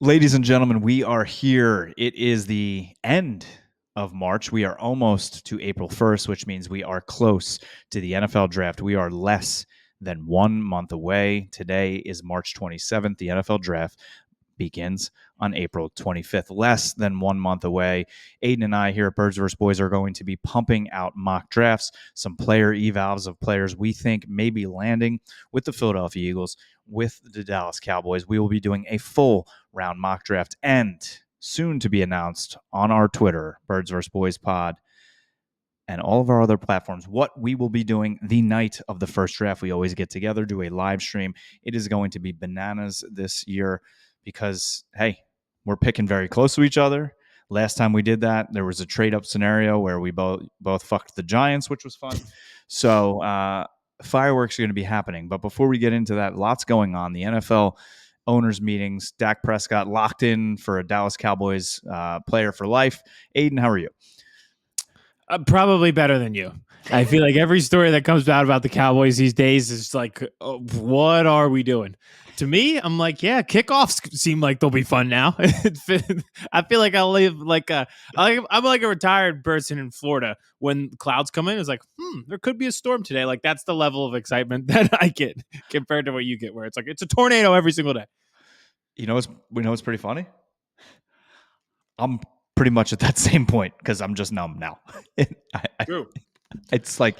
Ladies and gentlemen, we are here. It is the end of March. We are almost to April 1st, which means we are close to the NFL draft. We are less than 1 month away. Today is March 27th. The NFL draft begins on April 25th, less than 1 month away. Aidan and I here at Birds vs. Boys are going to be pumping out mock drafts, some player evals of players we think may be landing with the Philadelphia Eagles, with the Dallas Cowboys. We will be doing a full round mock draft and soon to be announced on our Twitter, Birds vs. Boys Pod, and all of our other platforms, what we will be doing the night of the first draft. We always get together, do a live stream. It is going to be bananas this year because, hey, we're picking very close to each other. Last time we did that, there was a trade-up scenario where we both fucked the Giants, which was fun. So fireworks are going to be happening. But before we get into that, lots going on. The NFL owners meetings, Dak Prescott locked in for a Dallas Cowboys player for life. Aidan, how are you? Probably better than you. I feel like every story that comes out about the Cowboys these days is like, oh, what are we doing? To me, I'm like, yeah, kickoffs seem like they'll be fun now. I feel like I'll live like I'm like a retired person in Florida when clouds come in. It's like, there could be a storm today. Like that's the level of excitement that I get compared to what you get, where it's like it's a tornado every single day. We know it's pretty funny. I'm pretty much at that same point because I'm just numb now. True. It's like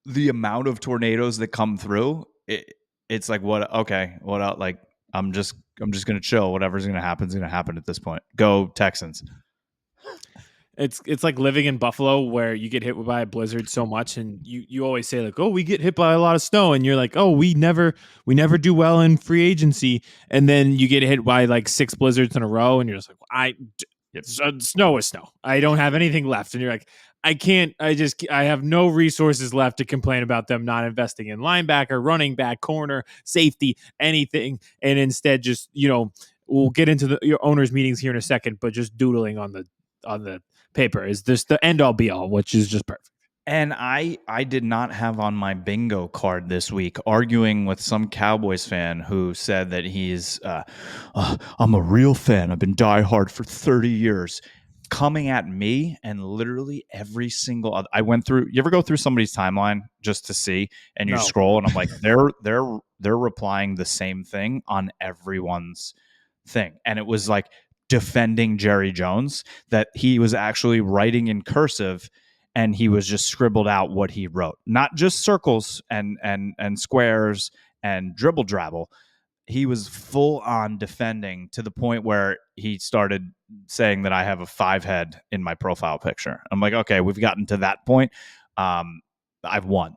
the amount of tornadoes that come through. It's like what else? Like I'm just gonna chill. Whatever's gonna happen is gonna happen at this point. Go Texans. It's like living in Buffalo where you get hit by a blizzard so much, and you always say like, oh, we get hit by a lot of snow, and you're like, oh, we never do well in free agency, and then you get hit by like 6 blizzards in a row, and you're just like, snow is snow. I don't have anything left, and you're like, I have no resources left to complain about them not investing in linebacker, running back, corner, safety, anything, and instead just we'll get into your owners meetings here in a second, but just doodling on the paper is this the end all be all, which is just perfect. And I did not have on my bingo card this week arguing with some Cowboys fan who said that he's I'm a real fan. I've been diehard for 30 years. Coming at me and literally every single I went through. You ever go through somebody's timeline just to see, and you scroll and I'm like, they're replying the same thing on everyone's thing, and it was like defending Jerry Jones, that he was actually writing in cursive and he was just scribbled out what he wrote, not just circles and squares and dribble drabble. He was full on defending to the point where he started saying that I have a 5 head in my profile picture. I'm like, okay, we've gotten to that point. I've won.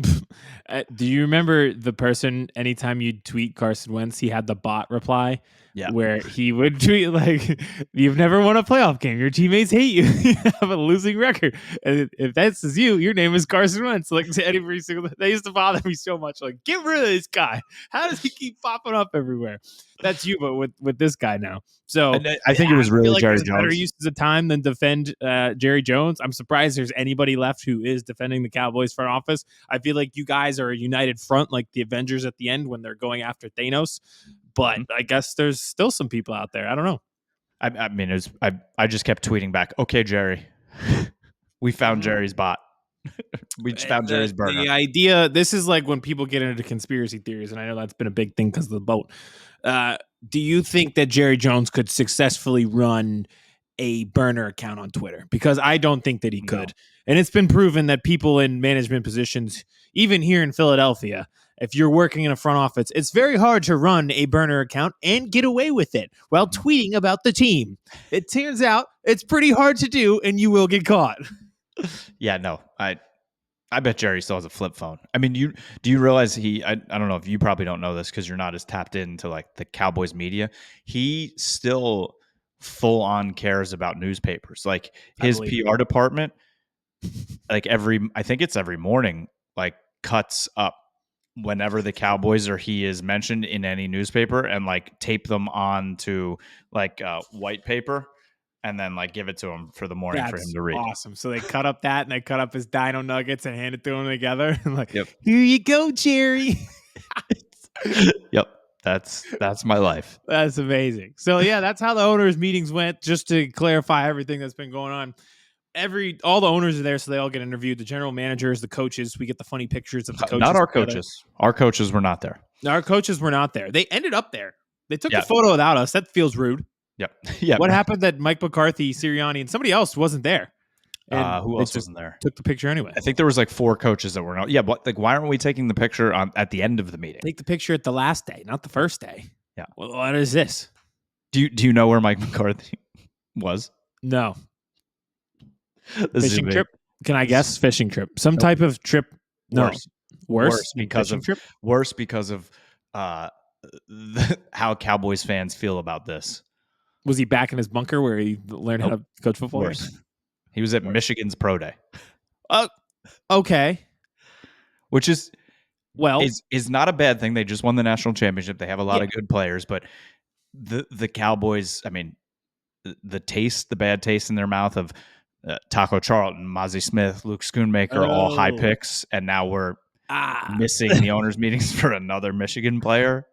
Do you remember the person, anytime you'd tweet Carson Wentz, he had the bot reply? Yeah. Where he would tweet like, you've never won a playoff game. Your teammates hate you. You have a losing record. And if that's you, your name is Carson Wentz. Like every single, that used to bother me so much. Like, get rid of this guy. How does he keep popping up everywhere? That's you, but with this guy now. So I think it was really like Jerry Jones. Better uses of time than defend Jerry Jones. I'm surprised there's anybody left who is defending the Cowboys front office. I feel like you guys are a united front, like the Avengers at the end when they're going after Thanos. But I guess there's still some people out there. I don't know. I mean, I just kept tweeting back, okay, Jerry, we found Jerry's bot. We just found Jerry's burner. The idea, this is like when people get into conspiracy theories, and I know that's been a big thing because of the boat. Do you think that Jerry Jones could successfully run a burner account on Twitter? Because I don't think that he could. And it's been proven that people in management positions, even here in Philadelphia, if you're working in a front office, it's very hard to run a burner account and get away with it while tweeting about the team. It turns out it's pretty hard to do, and you will get caught. Yeah, no, I bet Jerry still has a flip phone. I mean, do you realize I don't know if you probably don't know this because you're not as tapped into like the Cowboys media. He still full on cares about newspapers. Like his PR department, like I think it's every morning, like cuts up whenever the Cowboys or he is mentioned in any newspaper and like tape them on to like white paper and then like give it to him for the morning for him to read. Awesome. So they cut up that and they cut up his Dino Nuggets and hand it to him together. And like, yep. Here you go, Jerry. Yep. That's my life. That's amazing. So yeah, that's how the owners' meetings went. Just to clarify everything that's been going on. All the owners are there, so they all get interviewed. The general managers, the coaches. We get the funny pictures of the coaches. Not our together. coaches. Our coaches were not there. Our coaches were not there. They ended up there. They took Yeah. a photo without us. That feels rude. Yep. Yeah. What happened that Mike McCarthy, Sirianni, and somebody else wasn't there? And Who else wasn't there? Took the picture anyway. I think there was like 4 coaches that were not. Yeah, but like, why aren't we taking the picture at the end of the meeting? Take the picture at the last day, not the first day. Yeah. Well, what is this? Do you know where Mike McCarthy was? No. This fishing trip? Can I guess? Fishing trip. Some type of trip. No. Worse because of how Cowboys fans feel about this. Was he back in his bunker where he learned how to coach football? Worse. He was at Michigan's Pro Day. Okay. Which is not a bad thing. They just won the national championship. They have a lot of good players, but the Cowboys, I mean, the bad taste in their mouth of Taco Charlton, Mozzie Smith, Luke Schoonmaker, all high picks, and now we're missing the owners' meetings for another Michigan player.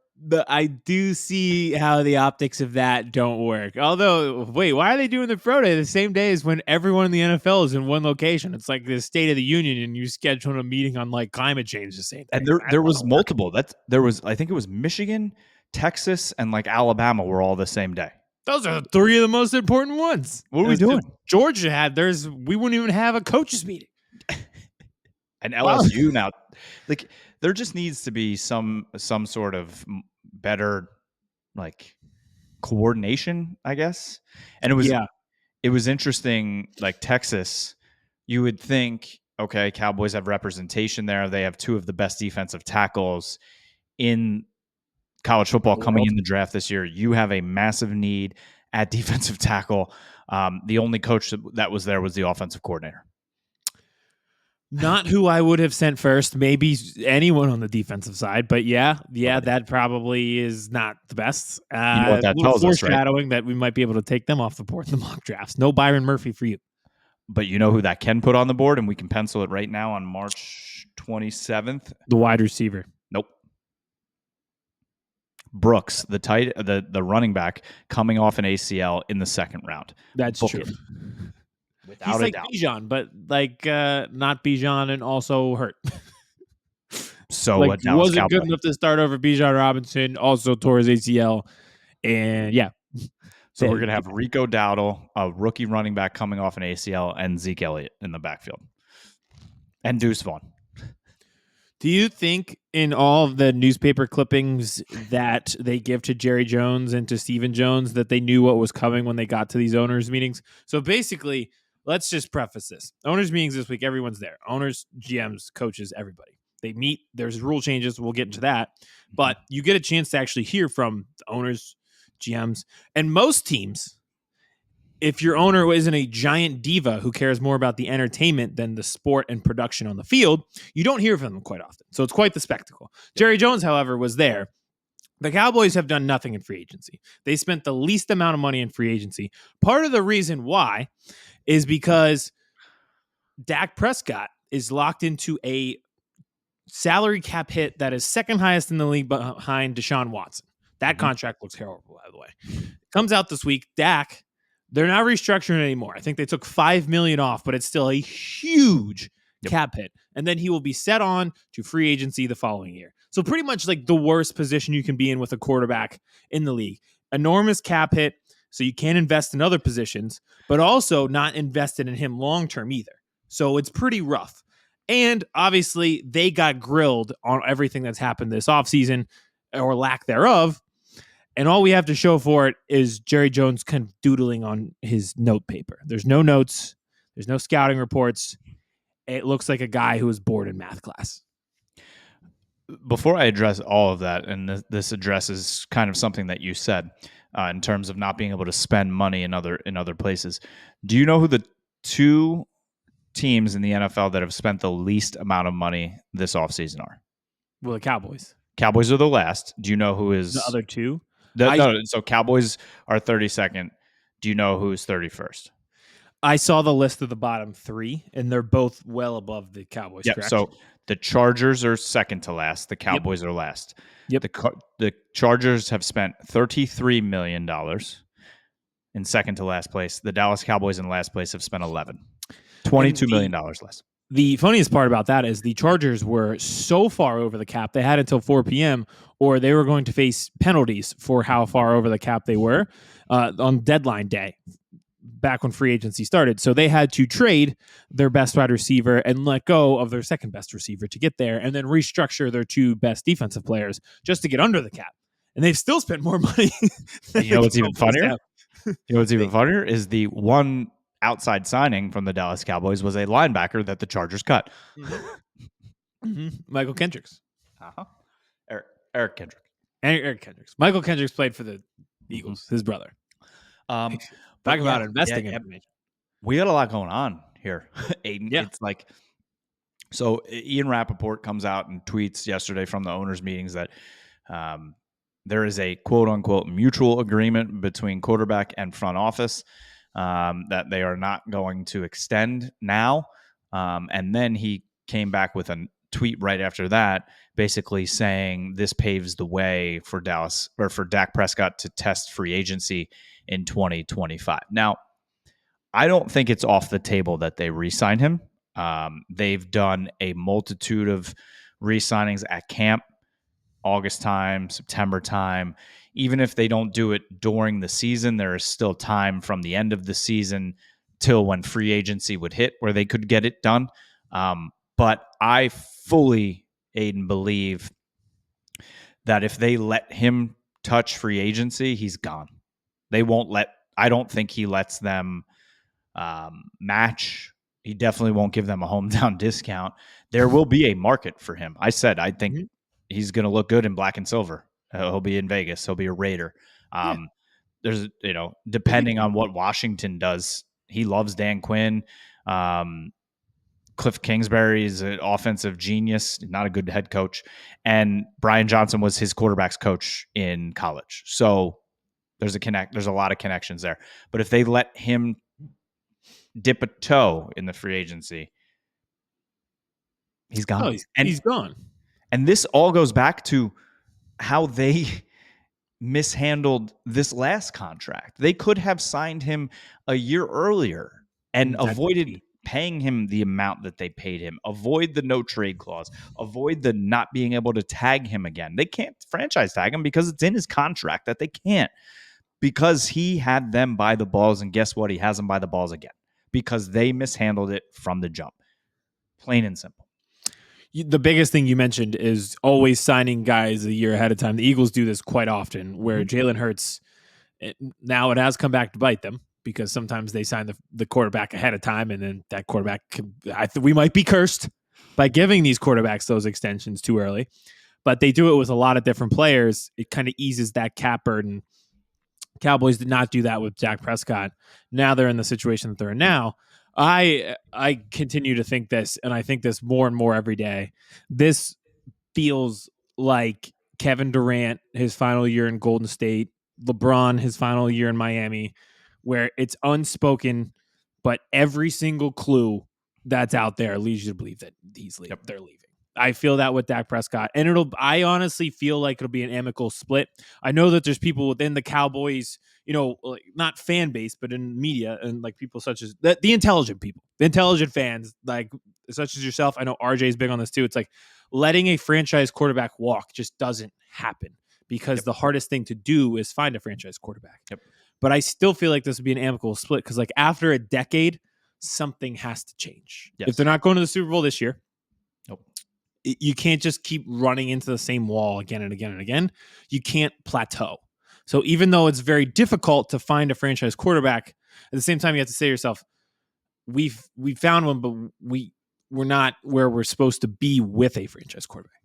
I do see how the optics of that don't work. Although, wait, why are they doing the pro day the same day as when everyone in the NFL is in one location? It's like the State of the Union, and you schedule a meeting on like climate change the same day. And there was multiple. I think it was Michigan, Texas, and like Alabama were all the same day. Those are 3 of the most important ones. What are we doing? Georgia had theirs. We wouldn't even have a coaches meeting. And LSU now, like, there just needs to be some sort of better like coordination, I guess. And it was interesting. Like Texas, you would think, okay, Cowboys have representation there. They have 2 of the best defensive tackles in college football coming in the draft this year. You have a massive need at defensive tackle. The only coach that was there was the offensive coordinator. Not who I would have sent first. Maybe anyone on the defensive side, but that probably is not the best. You know what that tells us, right? Foreshadowing that we might be able to take them off the board in the mock drafts. No Byron Murphy for you. But you know who that can put on the board, and we can pencil it right now on March 27th? The wide receiver. Nope. Brooks, the running back, coming off an ACL in the second round. That's true. Without He's a like doubt. Bijan, but like not Bijan and also hurt. So like wasn't good enough to start over Bijan Robinson, also tore his ACL. And so we're going to have Rico Dowdle, a rookie running back coming off an ACL, and Zeke Elliott in the backfield. And Deuce Vaughn. Do you think in all of the newspaper clippings that they give to Jerry Jones and to Stephen Jones that they knew what was coming when they got to these owners' meetings? So basically, let's just preface this. Owners' meetings this week, everyone's there. Owners, GMs, coaches, everybody. They meet. There's rule changes. We'll get into that. But you get a chance to actually hear from the owners, GMs, and most teams. If your owner isn't a giant diva who cares more about the entertainment than the sport and production on the field, you don't hear from them quite often. So it's quite the spectacle. Jerry Jones, however, was there. The Cowboys have done nothing in free agency. They spent the least amount of money in free agency. Part of the reason why is because Dak Prescott is locked into a salary cap hit that is second highest in the league behind Deshaun Watson. That contract looks horrible, by the way. Comes out this week. Dak, they're not restructuring anymore. I think they took $5 million off, but it's still a huge cap hit. And then he will be set on to free agency the following year. So pretty much like the worst position you can be in with a quarterback in the league. Enormous cap hit, so you can't invest in other positions, but also not invested in him long-term either. So it's pretty rough. And obviously they got grilled on everything that's happened this offseason or lack thereof. And all we have to show for it is Jerry Jones kind of doodling on his note paper. There's no notes. There's no scouting reports. It looks like a guy who was bored in math class. Before I address all of that, and this addresses kind of something that you said in terms of not being able to spend money in other places. Do you know who the 2 teams in the NFL that have spent the least amount of money this offseason are? Well, the Cowboys. Cowboys are the last. Do you know who is the other 2? So Cowboys are 32nd. Do you know who is 31st? I saw the list of the bottom 3, and they're both well above the Cowboys. Yeah. Correct? So The Chargers are second to last. The Cowboys are last. Yep. The Chargers have spent $33 million in second to last place. The Dallas Cowboys in last place have spent 11. $22 million less. The funniest part about that is the Chargers were so far over the cap, they had until 4 p.m., or they were going to face penalties for how far over the cap they were on deadline day, back when free agency started. So they had to trade their best wide receiver and let go of their second best receiver to get there, and then restructure their two best defensive players just to get under the cap. And they've still spent more money. You know what's even funnier? You know what's even funnier is the one outside signing from the Dallas Cowboys was a linebacker that the Chargers cut. Michael Kendricks. Eric Kendrick. Eric Kendricks. Michael Kendricks played for the Eagles, his brother. Talk about investing information. We got a lot going on here, Aidan. Yeah. It's like, so Ian Rappaport comes out and tweets yesterday from the owners' meetings that there is a quote-unquote mutual agreement between quarterback and front office that they are not going to extend now. And then he came back with a tweet right after that, basically saying this paves the way for Dallas, or for Dak Prescott, to test free agency in 2025. Now, I don't think it's off the table that they re-sign him. They've done a multitude of re-signings at camp, August time, September time. Even if they don't do it during the season, there is still time from the end of the season till when free agency would hit where they could get it done. But I fully, Aidan, believe that if they let him touch free agency, he's gone. They won't let, I don't think he lets them match. He definitely won't give them a hometown discount. There will be a market for him. I said, I think he's going to look good in black and silver. He'll be in Vegas. He'll be a Raider. There's, depending on what Washington does, he loves Dan Quinn. Cliff Kingsbury is an offensive genius, not a good head coach. And Brian Johnson was his quarterback's coach in college. So there's a lot of connections there. But if they let him dip a toe in the free agency, he's gone. He's gone. And this all goes back to how they mishandled this last contract. They could have signed him a year earlier and avoided paying him the amount that they paid him, avoid the no trade clause, avoid the not being able to tag him again. They can't franchise tag him because it's in his contract that they can't, because he had them by the balls, and guess what? He has them by the balls again because they mishandled it from the jump. Plain and simple. The biggest thing you mentioned is always signing guys a year ahead of time. The Eagles do this quite often, where Jalen Hurts, now it has come back to bite them, because sometimes they sign the quarterback ahead of time, and then that quarterback, we might be cursed by giving these quarterbacks those extensions too early. But they do it with a lot of different players. It kind of eases that cap burden. Cowboys did not do that with Dak Prescott. Now they're in the situation that they're in now. I continue to think this, and I think this more and more every day. This feels like Kevin Durant, his final year in Golden State, LeBron, his final year in Miami, where it's unspoken, but every single clue that's out there leads you to believe that he's leaving. They're leaving. I feel that with Dak Prescott, and I honestly feel like it'll be an amicable split. I know that there's people within the Cowboys, like not fan base, but in media, and like people such as the intelligent people, the intelligent fans, like such as yourself. I know RJ is big on this too. It's like letting a franchise quarterback walk just doesn't happen, because the hardest thing to do is find a franchise quarterback. But I still feel like this would be an amicable split, because like after a decade, something has to change. If they're not going to the Super Bowl this year, you can't just keep running into the same wall again and again and again. You can't plateau. So even though it's very difficult to find a franchise quarterback, at the same time, you have to say to yourself, we found one, but we're not where we're supposed to be with a franchise quarterback.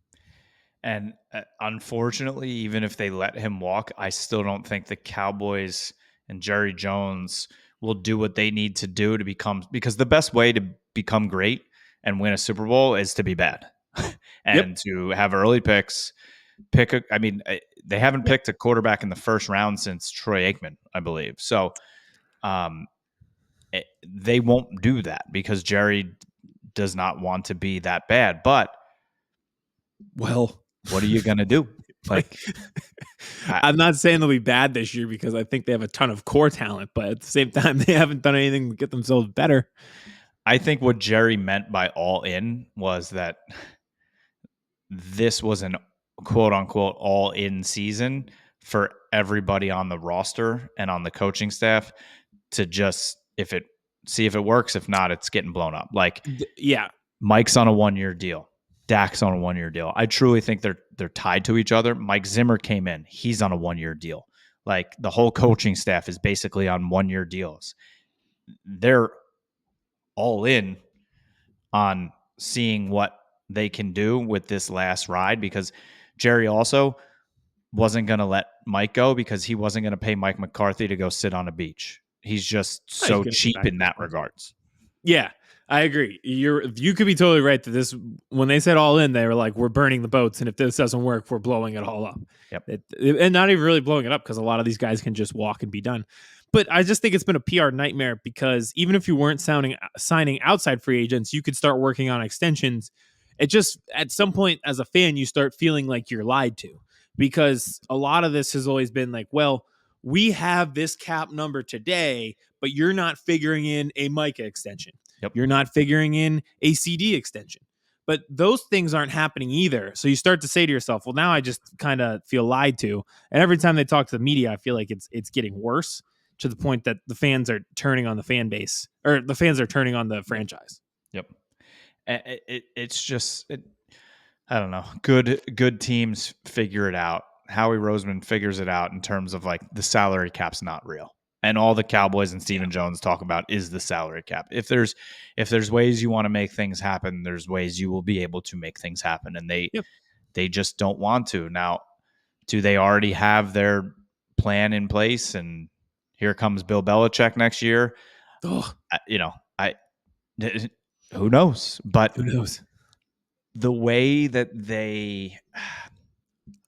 And unfortunately, even if they let him walk, I still don't think the Cowboys and Jerry Jones will do what they need to do to become, because the best way to become great and win a Super Bowl is to be bad and to have early picks. They haven't picked a quarterback in the first round since Troy Aikman, I believe. So they won't do that because Jerry does not want to be that bad. But Well, what are you going to do? Like, I'm not saying they'll be bad this year because I think they have a ton of core talent, but at the same time, they haven't done anything to get themselves better. I think what Jerry meant by all in was that this was an quote unquote all in season for everybody on the roster and on the coaching staff to just see if it works. If not, it's getting blown up. Like, Yeah, Mike's on a 1-year deal. Dak's on a 1-year deal. I truly think they're tied to each other. Mike Zimmer came in. He's on a 1-year deal. Like, the whole coaching staff is basically on 1-year deals. They're all in on seeing what they can do with this last ride, because Jerry also wasn't going to let Mike go because he wasn't going to pay Mike McCarthy to go sit on a beach. He's just he's so gonna get cheap back in there. that regards. Yeah, I agree. You could be totally right that this, when they said all in, they were like, we're burning the boats, and if this doesn't work, we're blowing it all up. Yep. And not even really blowing it up, because a lot of these guys can just walk and be done. But I just think it's been a PR nightmare, because even if you weren't signing outside free agents, you could start working on extensions. It just, at some point as a fan, you start feeling like you're lied to, because a lot of this has always been like, well, we have this cap number today, but you're not figuring in a Micah extension. Yep. You're not figuring in a CD extension. But those things aren't happening either. So you start to say to yourself, well, now I just kind of feel lied to. And every time they talk to the media, I feel like it's getting worse, to the point that the fans are turning on the fan base, or the fans are turning on the franchise. Yep. It's just, I don't know. Good teams figure it out. Howie Roseman figures it out in terms of, like, the salary cap's not real. And all the Cowboys and Stephen Jones talk about is the salary cap. If there's ways you want to make things happen, there's ways you will be able to make things happen. And they just don't want to. Now, do they already have their plan in place? And here comes Bill Belichick next year. Ugh, Who knows? But who knows? the way that they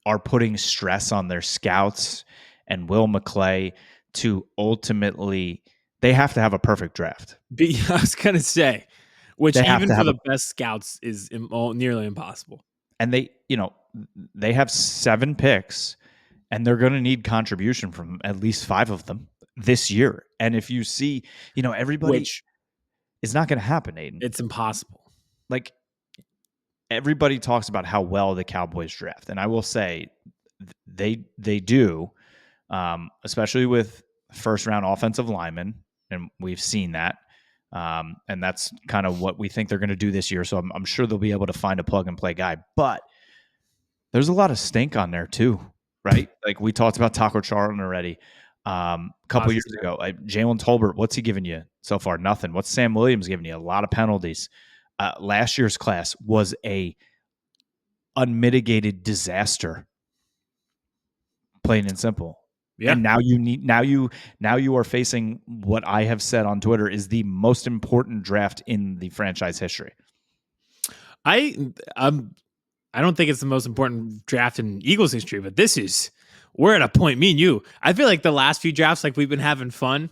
are putting stress on their scouts and Will McClay to ultimately, they have to have a perfect draft. But I was going to say, which They have even to for have the best scouts is nearly impossible. and they have 7 picks, and they're going to need contribution from at least 5 of them this year. And if you see, everybody, Which is not going to happen, Aidan. it's impossible. Like, everybody talks about how well the Cowboys draft, and I will say they do, especially with first-round offensive linemen, and we've seen that. And that's kind of what we think they're going to do this year. So I'm sure they'll be able to find a plug-and-play guy. But there's a lot of stink on there too, right? Like, we talked about Taco Charlton already. A couple years ago, Jalen Tolbert, what's he giving you so far? Nothing. What's Sam Williams giving you? A lot of penalties. Last year's class was a unmitigated disaster, plain and simple. Yeah. And now you are facing what I have said on Twitter is the most important draft in the franchise history. I don't think it's the most important draft in Eagles history, but we're at a point, me and you. I feel like the last few drafts, like, we've been having fun.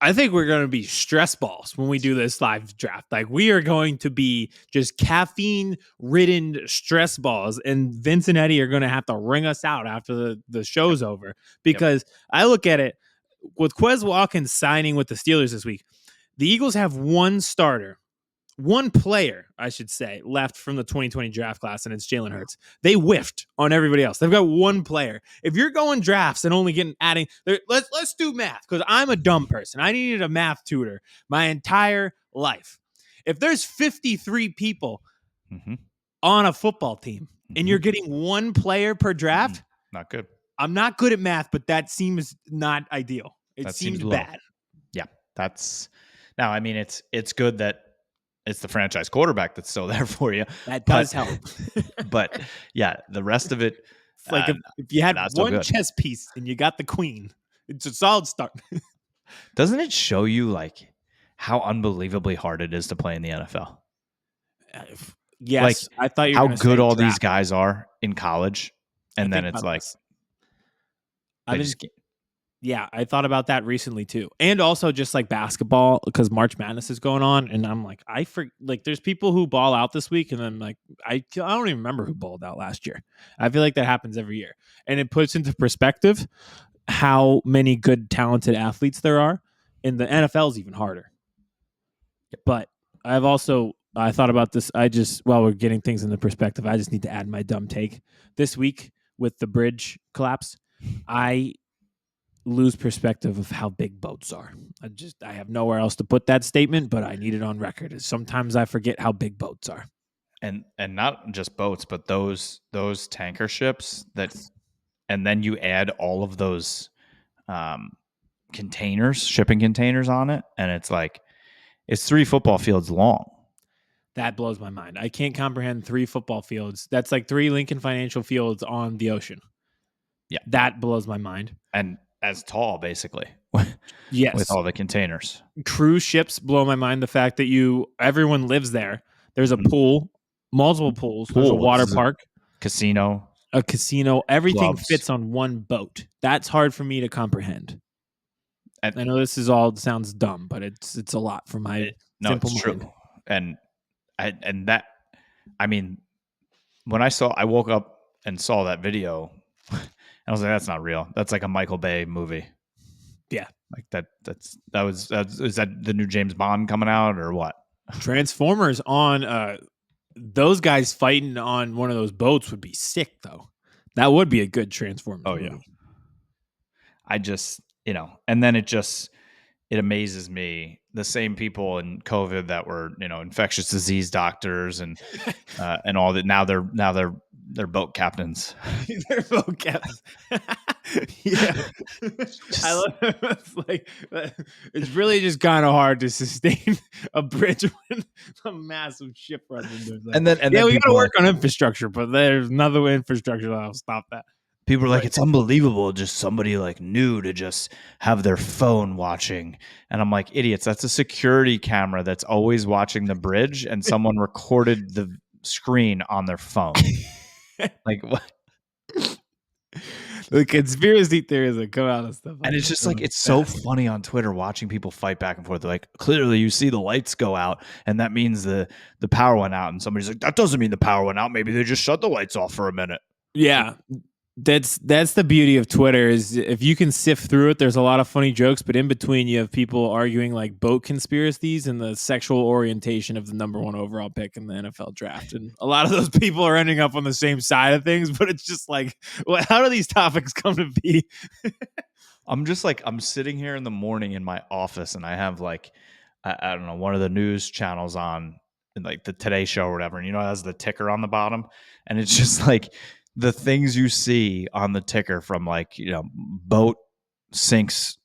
I think we're going to be stress balls when we do this live draft. Like, we are going to be just caffeine-ridden stress balls, and Vince and Eddie are going to have to ring us out after the show's over. Because I look at it, with Quez Watkins signing with the Steelers this week, the Eagles have one player, I should say, left from the 2020 draft class, and it's Jalen Hurts. They whiffed on everybody else. They've got one player. If you're going drafts and only adding, let's do math, because I'm a dumb person. I needed a math tutor my entire life. If there's 53 people on a football team and you're getting one player per draft, not good. I'm not good at math, but that seems not ideal. It seems bad. Yeah, now. I mean, it's good that it's the franchise quarterback that's still there for you. That does help. But yeah, the rest of it, it's like if you had one chess piece and you got the queen, it's a solid start. Doesn't it show you, like, how unbelievably hard it is to play in the NFL? Yes, like, I thought you how were good all these guys are in college, and then it's like Yeah, I thought about that recently too. And also just like basketball, because March Madness is going on. And I'm like, there's people who ball out this week. And then like, I don't even remember who balled out last year. I feel like that happens every year. And it puts into perspective how many good, talented athletes there are. And the NFL is even harder. But I thought about this. While we're getting things into perspective, I just need to add my dumb take. This week with the bridge collapse, I lose perspective of how big boats are. I have nowhere else to put that statement, but I need it on record. Sometimes I forget how big boats are. And not just boats, but those tanker ships and then you add all of those shipping containers on it, and it's 3 football fields long. That blows my mind. I can't comprehend 3 football fields. That's like 3 Lincoln Financial Fields on the ocean. Yeah. That blows my mind. And as tall, basically. Yes. With all the containers. Cruise ships blow my mind. The fact that everyone lives there. There's a pool, multiple pools. There's a water park. Casino. A casino. Everything Clubs. fits on one boat. That's hard for me to comprehend. I know this sounds dumb, but it's a lot for my simple mind. True. And when I woke up and saw that video, I was like, that's not real. That's like a Michael Bay movie. Yeah. Like is that the new James Bond coming out or what? Transformers on those guys fighting on one of those boats would be sick though. That would be a good Transformers movie. Yeah. I just, and then it amazes me, the same people in COVID that were, infectious disease doctors and all that. Now they're boat captains. They're boat captains. Yeah. I love it. It's like, it's really just kind of hard to sustain a bridge when a massive ship runs into it. And then we got to work on infrastructure, but there's another infrastructure that'll stop that. People are like, it's unbelievable, just somebody like new to just have their phone watching. And I'm like, idiots, that's a security camera that's always watching the bridge, and someone recorded the screen on their phone. Like, what? The conspiracy theories that come out of stuff. And it's just like, it's so funny on Twitter watching people fight back and forth. They're like, clearly you see the lights go out, and that means the power went out. And somebody's like, that doesn't mean the power went out. Maybe they just shut the lights off for a minute. Yeah. That's the beauty of Twitter, is if you can sift through it, there's a lot of funny jokes, but in between you have people arguing like boat conspiracies and the sexual orientation of the number 1 overall pick in the NFL draft. And a lot of those people are ending up on the same side of things, but it's just like, how do these topics come to be? I'm sitting here in the morning in my office, and I have like, I don't know, one of the news channels on, like the Today Show or whatever. And it has the ticker on the bottom, and it's just like, the things you see on the ticker from like, boat sinks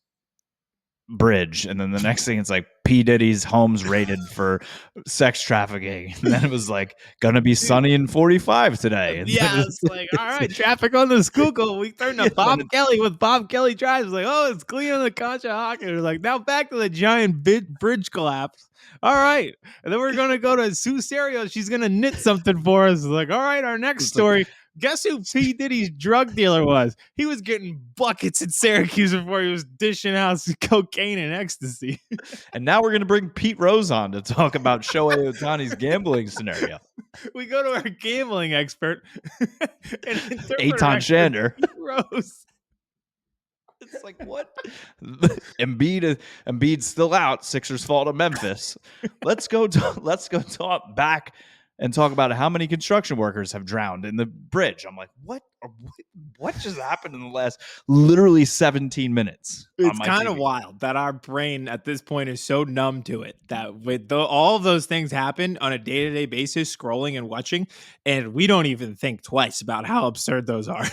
bridge. And then the next thing it's like P. Diddy's home's raided for sex trafficking. And then it was like, gonna be sunny and 45 today. And it's like, all right, traffic on the Schuylkill. We turned to Bob Kelly with Bob Kelly Drives. It's like, oh, it's clean on the Conshohocken. It's like, now back to the giant bridge collapse. All right. And then we're going to go to Sue Serio. She's going to knit something for us. It's like, all right, our next story. Guess who P. Diddy's drug dealer was? He was getting buckets in Syracuse before he was dishing out cocaine and ecstasy. And now we're going to bring Pete Rose on to talk about Shohei Ohtani's gambling scenario. We go to our gambling expert, Aidan Shander. Pete Rose. It's like, what? Embiid's still out. Sixers fall to Memphis. Let's go talk back and talk about how many construction workers have drowned in the bridge. I'm like, what just happened in the last literally 17 minutes? It's kind of wild that our brain at this point is so numb to it that with all of those things happen on a day-to-day basis, scrolling and watching, and we don't even think twice about how absurd those are.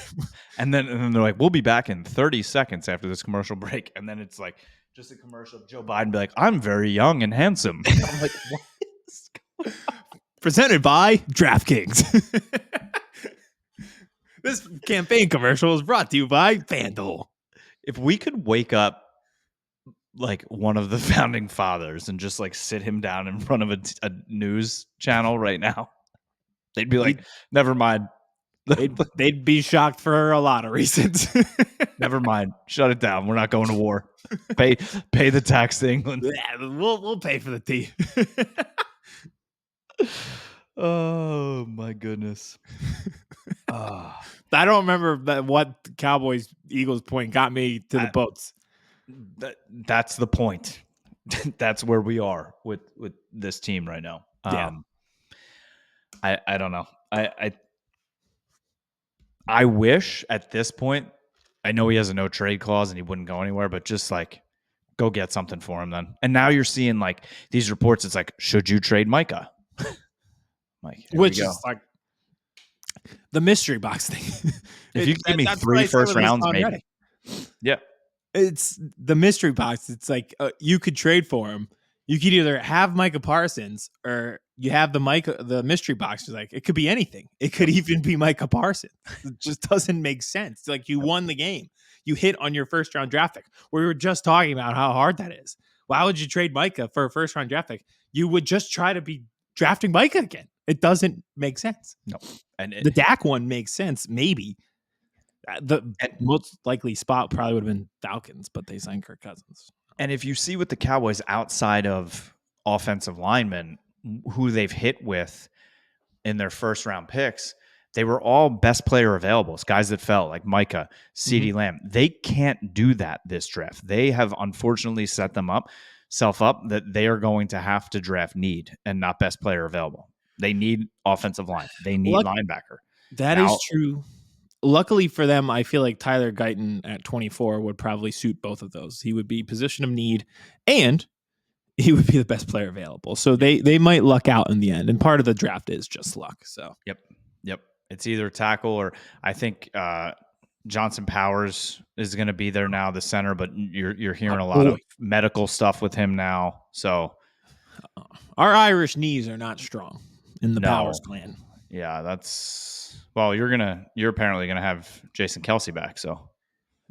And then they're like, we'll be back in 30 seconds after this commercial break. And then it's like just a commercial of Joe Biden be like, I'm very young and handsome. And I'm like, what is going on? Presented by DraftKings. This campaign commercial is brought to you by FanDuel. If we could wake up like one of the founding fathers and just like sit him down in front of a news channel right now, they'd be like, never mind. They'd be shocked for a lot of reasons. Never mind. Shut it down. We're not going to war. Pay the tax to England. Yeah, we'll pay for the tea. Oh my goodness. I don't remember what Cowboys Eagles point got me to the boats. That's the point. That's where we are with this team right now. Yeah. I don't know. I wish at this point, I know he has a no trade clause and he wouldn't go anywhere, but just like go get something for him then. And now you're seeing like these reports. It's like, should you trade Micah? Like, which is like the mystery box thing. If you give me 3 first rounds, maybe. Yeah. It's the mystery box. It's like you could trade for him. You could either have Micah Parsons or you have the mystery box. It's like it could be anything. It could even be Micah Parsons. It just doesn't make sense. It's like you won the game. You hit on your first round draft pick. We were just talking about how hard that is. Why would you trade Micah for a first round draft pick? You would just try to be drafting Micah again. It doesn't make sense. No. And the Dak one makes sense, maybe. The most likely spot probably would have been Falcons, but they signed Kirk Cousins. And if you see with the Cowboys outside of offensive linemen, who they've hit with in their first round picks, they were all best player available. Guys that fell, like Micah, CeeDee Lamb. They can't do that this draft. They have unfortunately set themselves up that they are going to have to draft need and not best player available. They need offensive line. They need linebacker. That is true. Luckily for them, I feel like Tyler Guyton at 24 would probably suit both of those. He would be position of need and he would be the best player available. So they might luck out in the end. And part of the draft is just luck. So Yep. It's either tackle or I think Johnson Powers is going to be there now, the center, but you're hearing a lot of medical stuff with him now. So our Irish knees are not strong in the Powers clan. Yeah, you're apparently gonna have Jason Kelce back. So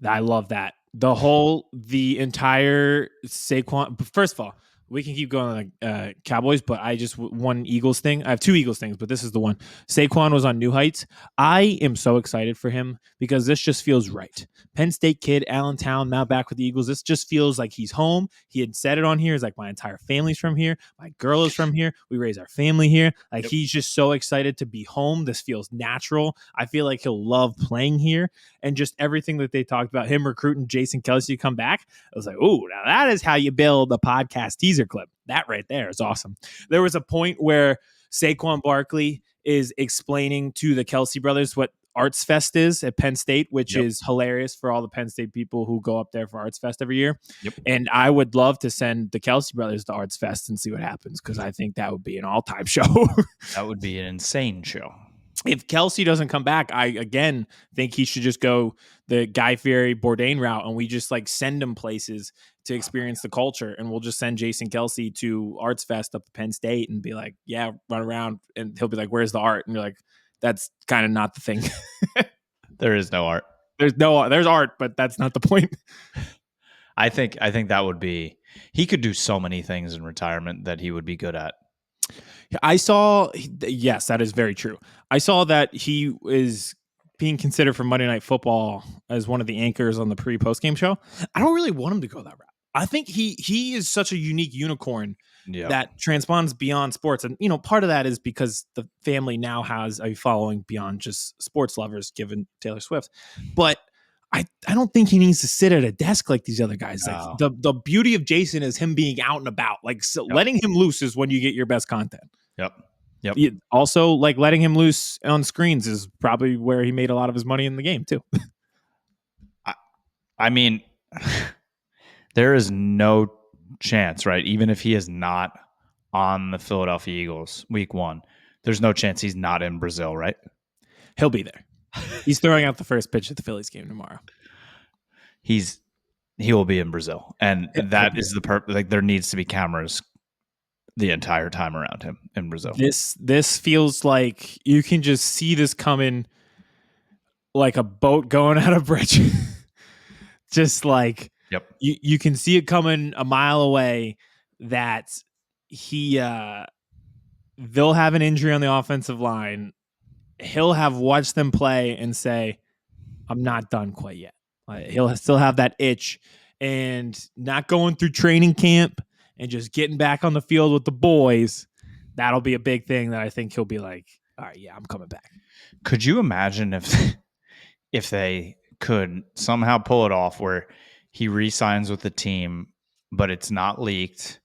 I love that. The entire Saquon. First of all, we can keep going on Cowboys, but I just one Eagles thing. I have 2 Eagles things, but this is the one. Saquon was on New Heights. I am so excited for him because this just feels right. Penn State kid, Allentown, now back with the Eagles. This just feels like he's home. He had said it on here. It's like my entire family's from here. My girl is from here. We raise our family here. Like he's just so excited to be home. This feels natural. I feel like he'll love playing here. And just everything that they talked about, him recruiting Jason Kelce to come back. I was like, oh, now that is how you build a podcast teaser clip. That right there is awesome. There was a point where Saquon Barkley is explaining to the Kelce brothers what Arts Fest is at Penn State, which is hilarious for all the Penn State people who go up there for Arts Fest every year. And I would love to send the Kelce brothers to Arts Fest and see what happens because I think that would be an all-time show. That would be an insane show. If Kelce doesn't come back, I again think he should just go the Guy Fieri Bourdain route, and we just like send him places to experience the culture, and we'll just send Jason Kelce to Arts Fest up to Penn State and be like, "Yeah, run around," and he'll be like, "Where's the art?" And you're like, "That's kind of not the thing." There is no art. There's art, but that's not the point. I think that would be. He could do so many things in retirement that he would be good at. I saw, yes, that is very true. I saw that he is being considered for Monday Night Football as one of the anchors on the post game show. I don't really want him to go that route. I think he is such a unique unicorn that transponds beyond sports. And, part of that is because the family now has a following beyond just sports lovers, given Taylor Swift. But I don't think he needs to sit at a desk like these other guys. No. Like the beauty of Jason is him being out and about. Like letting him loose is when you get your best content. Yep. Also, like letting him loose on screens is probably where he made a lot of his money in the game too. I mean, there is no chance, right? Even if he is not on the Philadelphia Eagles week 1, there's no chance he's not in Brazil, right? He'll be there. He's throwing out the first pitch at the Phillies game tomorrow. He will be in Brazil, and that is the purpose. Like there needs to be cameras the entire time around him in Brazil. This feels like you can just see this coming, like a boat going out of bridge. Just like you can see it coming a mile away. That they'll have an injury on the offensive line. he'll have watched them play and say, I'm not done quite yet. He'll still have that itch, and not going through training camp and just getting back on the field with the boys. That'll be a big thing that I think he'll be like, all right, yeah, I'm coming back. Could you imagine if they could somehow pull it off where he re-signs with the team, but it's not leaked?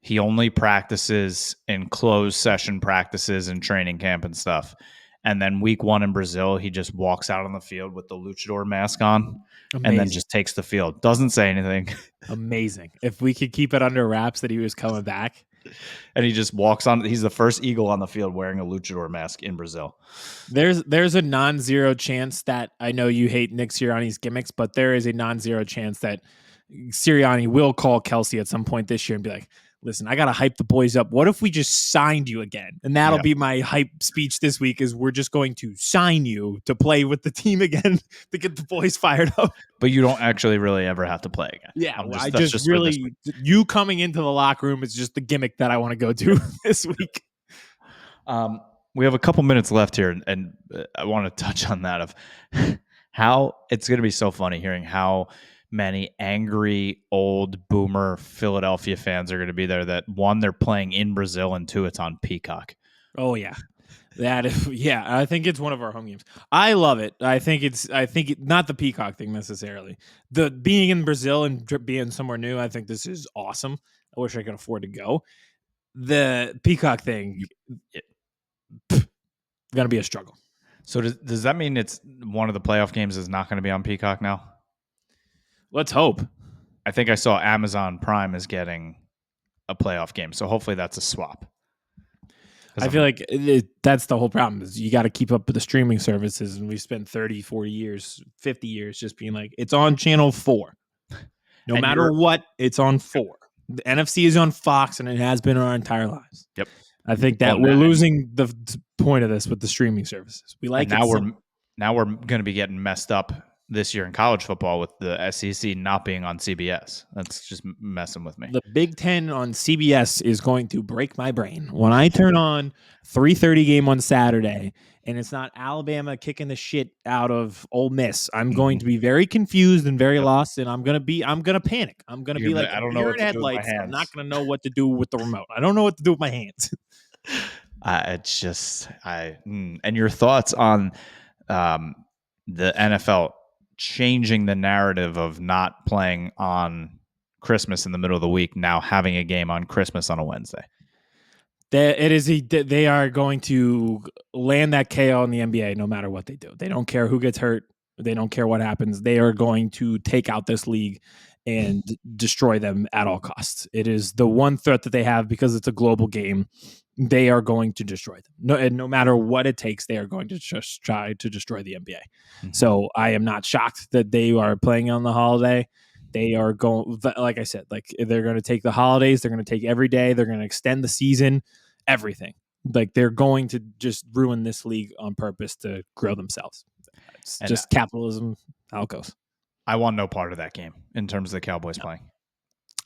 He only practices in closed session practices and training camp and stuff. And then week 1 in Brazil, he just walks out on the field with the luchador mask on and then Amazing. just takes the field. Doesn't say anything. Amazing. If we could keep it under wraps that he was coming back. And he just walks on. He's the first Eagle on the field wearing a luchador mask in Brazil. There's a non-zero chance that, I know you hate Nick Sirianni's gimmicks, but there is a non-zero chance that Sirianni will call Kelsey at some point this year and be like, listen, I got to hype the boys up. What if we just signed you again? And that'll be my hype speech this week, is we're just going to sign you to play with the team again to get the boys fired up. But you don't actually really ever have to play again. Yeah, I just really, you coming into the locker room is just the gimmick that I want to go to this week. We have a couple minutes left here, and I want to touch on that of how it's going to be so funny hearing how many angry old boomer Philadelphia fans are going to be there that, one, they're playing in Brazil, and two, it's on Peacock. Oh yeah. I think it's one of our home games. I love it. I think not the Peacock thing necessarily. The being in Brazil and being somewhere new, I think this is awesome. I wish I could afford to go. The Peacock thing, gonna be a struggle. So does that mean it's one of the playoff games is not going to be on Peacock now? Let's hope. I think I saw Amazon Prime is getting a playoff game, so hopefully that's a swap. I feel like that's the whole problem, is you got to keep up with the streaming services, and we spent 30, 40 years, 50 years just being like, it's on channel 4. No matter what, it's on 4. The NFC is on Fox, and it has been our entire lives. Yep. I think that we're losing the point of this with the streaming services. We like it. Now we're going to be getting messed up this year in college football with the SEC not being on CBS. That's just messing with me. The Big Ten on CBS is going to break my brain. When I turn on 3:30 game on Saturday and it's not Alabama kicking the shit out of Ole Miss, I'm going to be very confused and very lost, and I'm gonna panic. I'm gonna be like, I don't know what to do with my hands. I'm not gonna know what to do with the remote. I don't know what to do with my hands. It's just and your thoughts on the NFL changing the narrative of not playing on Christmas in the middle of the week, now having a game on Christmas on a Wednesday. They are going to land that KO in the NBA no matter what they do. They don't care who gets hurt. They don't care what happens. They are going to take out this league and destroy them at all costs. It is the one threat that they have, because it's a global game. They are going to destroy them. No matter what it takes, they are going to just try to destroy the NBA. Mm-hmm. So I am not shocked that they are playing on the holiday. They are going, like I said, like they're going to take the holidays. They're going to take every day. They're going to extend the season, everything. Like they're going to just ruin this league on purpose to grow themselves. It's just capitalism, how it goes. I want no part of that game in terms of the Cowboys playing.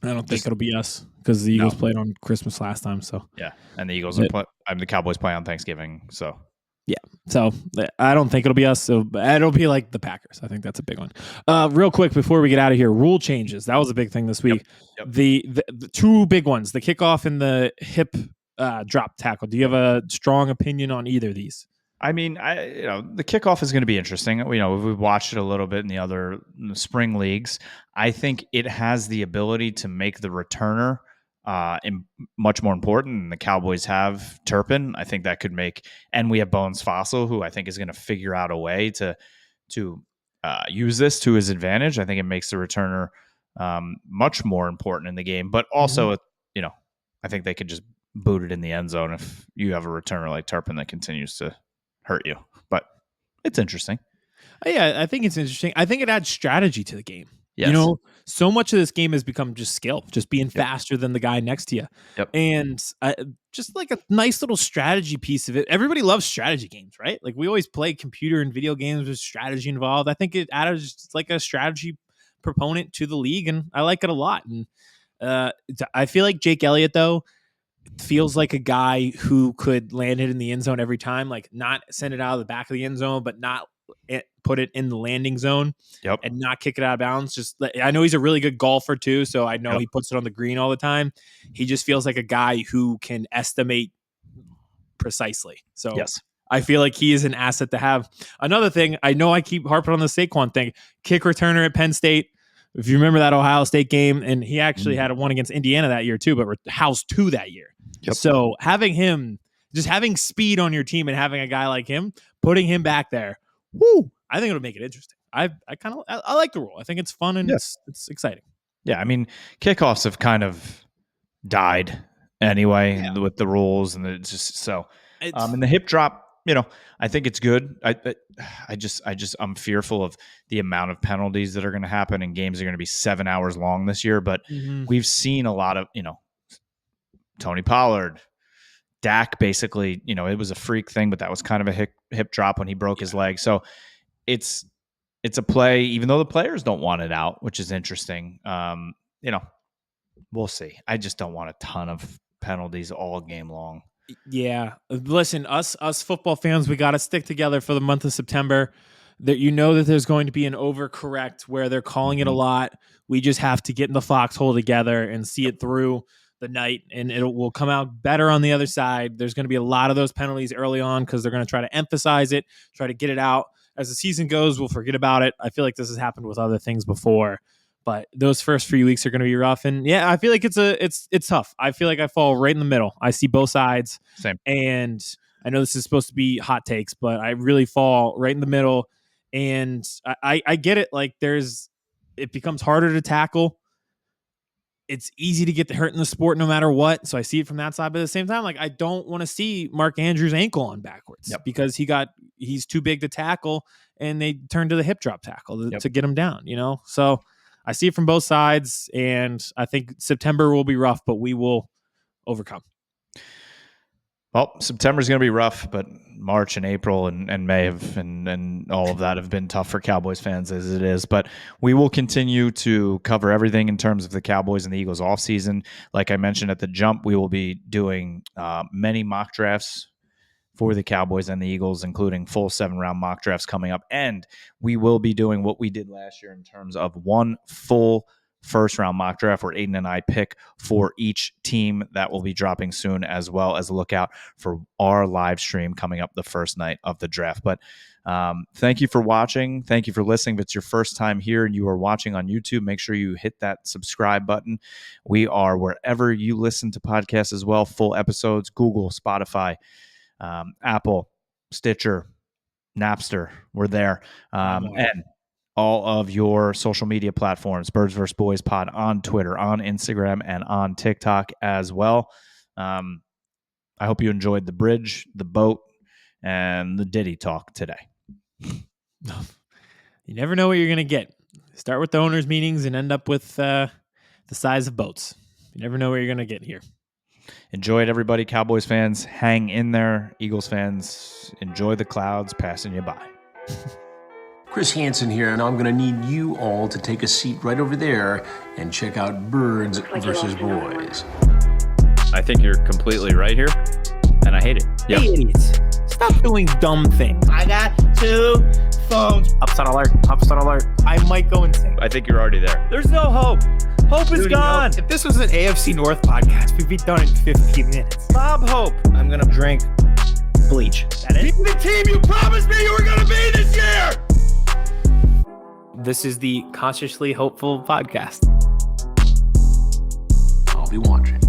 I don't think it'll be us, because the Eagles played on Christmas last time. So yeah, and the Eagles the Cowboys play on Thanksgiving. So yeah, so I don't think it'll be us. So it'll be like the Packers. I think that's a big one. Real quick before we get out of here, rule changes. That was a big thing this week. Yep. The two big ones: the kickoff and the hip drop tackle. Do you have a strong opinion on either of these? I mean, the kickoff is going to be interesting. We've watched it a little bit in the spring leagues. I think it has the ability to make the returner much more important. And the Cowboys have Turpin. I think that could make, and we have Bones Fossil, who I think is going to figure out a way to use this to his advantage. I think it makes the returner much more important in the game. But also, I think they could just boot it in the end zone if you have a returner like Turpin that continues to hurt you. But it's interesting. Yeah, I think it's interesting. I think it adds strategy to the game. Yes. So much of this game has become just skill, just being faster than the guy next to you. Yep. And just like a nice little strategy piece of it. Everybody loves strategy games, right? Like we always play computer and video games with strategy involved. I think it adds like a strategy proponent to the league, and I like it a lot. And I feel like Jake Elliott, though, feels like a guy who could land it in the end zone every time, like not send it out of the back of the end zone, but not put it in the landing zone and not kick it out of bounds. I know he's a really good golfer too, so I know he puts it on the green all the time. He just feels like a guy who can estimate precisely. So I feel like he is an asset to have. Another thing, I know I keep harping on the Saquon thing, kick returner at Penn State. If you remember that Ohio State game, and he actually had a one against Indiana that year too, but housed 2 that year. So having him, just having speed on your team and having a guy like him, putting him back there, I think it'll make it interesting. I like the rule. I think it's fun and it's exciting. Yeah, I mean, kickoffs have kind of died anyway with the rules, and it's just so. And the hip drop, I think it's good. I'm fearful of the amount of penalties that are going to happen, and games are going to be 7 hours long this year. But we've seen a lot of, Tony Pollard, Dak, basically, it was a freak thing, but that was kind of a hip drop when he broke his leg. So it's a play, even though the players don't want it out, which is interesting. We'll see. I just don't want a ton of penalties all game long. Yeah. Listen, us football fans, we got to stick together for the month of September. That that there's going to be an overcorrect where they're calling it a lot. We just have to get in the foxhole together and see it through the night, and it will come out better on the other side. There's going to be a lot of those penalties early on because they're going to try to emphasize it, try to get it out. As the season goes, we'll forget about it. I feel like this has happened with other things before, but those first few weeks are going to be rough. And I feel like it's tough. I feel like I fall right in the middle. I see both sides. Same. And I know this is supposed to be hot takes, but I really fall right in the middle. And I get it. Like it becomes harder to tackle. It's easy to get hurt in the sport no matter what. So I see it from that side. But at the same time, like I don't want to see Mark Andrews' ankle on backwards because he's too big to tackle, and they turn to the hip drop tackle to get him down, So I see it from both sides, and I think September will be rough, but we will overcome. Well, September is going to be rough, but March and April and May and all of that have been tough for Cowboys fans as it is. But we will continue to cover everything in terms of the Cowboys and the Eagles offseason. Like I mentioned at the jump, we will be doing many mock drafts for the Cowboys and the Eagles, including full 7-round mock drafts coming up. And we will be doing what we did last year in terms of one full first-round mock draft where Aidan and I pick for each team. That will be dropping soon, as well as a lookout for our live stream coming up the first night of the draft. But thank you for watching. Thank you for listening. If it's your first time here and you are watching on YouTube, make sure you hit that subscribe button. We are wherever you listen to podcasts as well. Full episodes, Google, Spotify, Apple, Stitcher, Napster. We're there. And all of your social media platforms, Birds vs. Boys Pod on Twitter, on Instagram, and on TikTok as well. I hope you enjoyed the bridge, the boat, and the Diddy talk today. You never know what you're going to get. Start with the owners' meetings and end up with the size of boats. You never know what you're going to get here. Enjoy it, everybody. Cowboys fans, hang in there. Eagles fans, enjoy the clouds passing you by. Chris Hansen here, and I'm going to need you all to take a seat right over there and check out Birds versus Boys. I think you're completely right here, and I hate it. Hey, idiots. Stop doing dumb things. I got 2 phones. Upset alert. Upset alert. I might go insane. I think you're already there. There's no hope. Hope is gone. If this was an AFC North podcast, we'd be done in 15 minutes. Bob Hope. I'm going to drink bleach. That is the team you promised me you were going to be this year! This is the Consciously Hopeful podcast. I'll be watching.